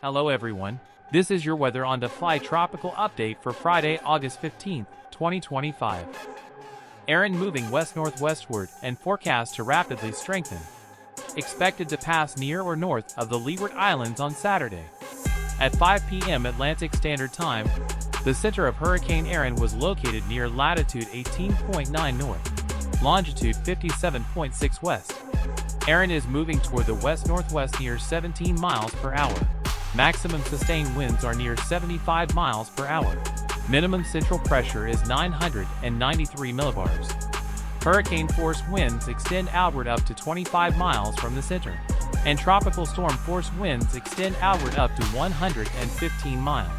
Hello everyone, this is your Weather on the Fly tropical update for Friday, August 15, 2025. Erin moving west-northwestward and forecast to rapidly strengthen. Expected to pass near or north of the Leeward Islands on Saturday. At 5 p.m. Atlantic Standard Time, the center of Hurricane Erin was located near latitude 18.9 north, longitude 57.6 west. Erin is moving toward the west-northwest near 17 miles per hour. Maximum sustained winds are near 75 miles per hour. Minimum central pressure is 993 millibars. Hurricane force winds extend outward up to 25 miles from the center, and tropical storm force winds extend outward up to 115 miles.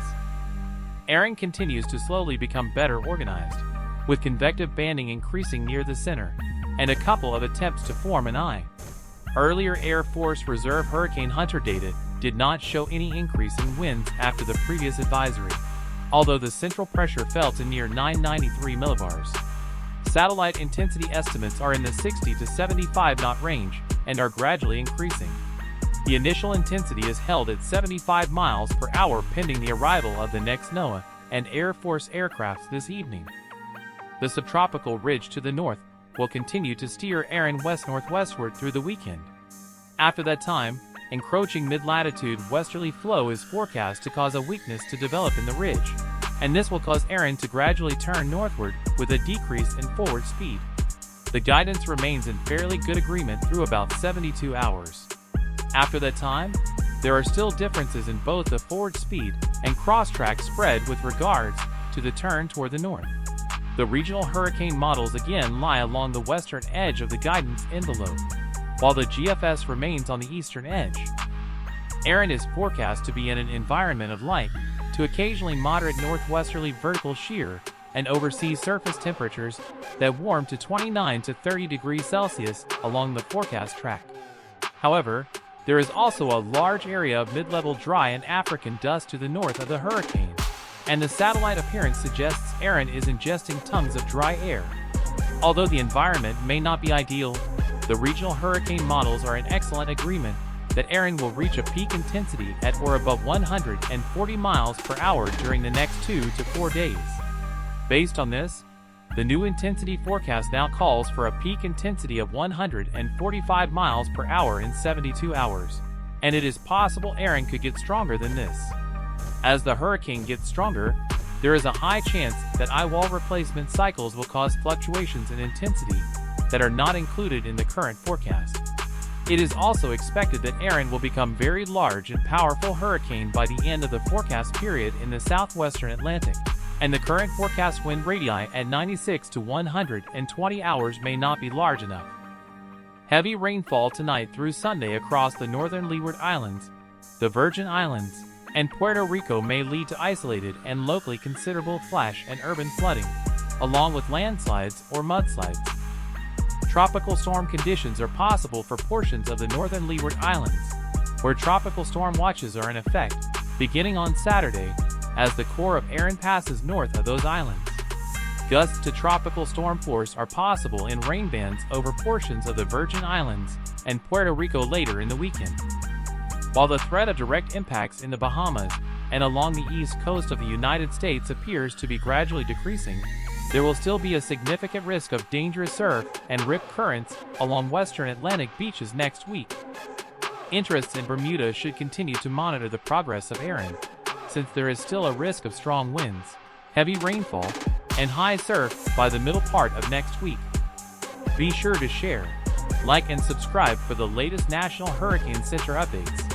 Erin continues to slowly become better organized, with convective banding increasing near the center, and a couple of attempts to form an eye. Earlier Air Force Reserve Hurricane Hunter data did not show any increase in winds after the previous advisory, although the central pressure fell to near 993 millibars. Satellite intensity estimates are in the 60 to 75 knot range and are gradually increasing. The initial intensity is held at 75 miles per hour pending the arrival of the next NOAA and Air Force aircraft this evening. The subtropical ridge to the north will continue to steer Erin west-northwestward through the weekend. After that time, encroaching mid-latitude westerly flow is forecast to cause a weakness to develop in the ridge, and this will cause Erin to gradually turn northward with a decrease in forward speed. The guidance remains in fairly good agreement through about 72 hours. After that time, there are still differences in both the forward speed and cross-track spread with regards to the turn toward the north. The regional hurricane models again lie along the western edge of the guidance envelope, while the GFS remains on the eastern edge. Erin is forecast to be in an environment of light to occasionally moderate northwesterly vertical shear and oversee surface temperatures that warm to 29 to 30 degrees Celsius along the forecast track. However, there is also a large area of mid-level dry and African dust to the north of the hurricane, and the satellite appearance suggests Erin is ingesting tons of dry air. Although the environment may not be ideal, the regional hurricane models are in excellent agreement that Erin will reach a peak intensity at or above 140 miles per hour during the next 2 to 4 days. Based on this, the new intensity forecast now calls for a peak intensity of 145 miles per hour in 72 hours, and it is possible Erin could get stronger than this. As the hurricane gets stronger, there is a high chance that eye-wall replacement cycles will cause fluctuations in intensity that are not included in the current forecast. It is also expected that Erin will become very large and powerful hurricane by the end of the forecast period in the southwestern Atlantic, and the current forecast wind radii at 96 to 120 hours may not be large enough. Heavy rainfall tonight through Sunday across the Northern Leeward Islands, the Virgin Islands, and Puerto Rico may lead to isolated and locally considerable flash and urban flooding, along with landslides or mudslides. Tropical storm conditions are possible for portions of the Northern Leeward Islands, where tropical storm watches are in effect, beginning on Saturday, as the core of Erin passes north of those islands. Gusts to tropical storm force are possible in rain bands over portions of the Virgin Islands and Puerto Rico later in the weekend. While the threat of direct impacts in the Bahamas and along the east coast of the United States appears to be gradually decreasing, there will still be a significant risk of dangerous surf and rip currents along western Atlantic beaches next week. Interests in Bermuda should continue to monitor the progress of Erin, since there is still a risk of strong winds, heavy rainfall, and high surf by the middle part of next week. Be sure to share, like, and subscribe for the latest National Hurricane Center updates.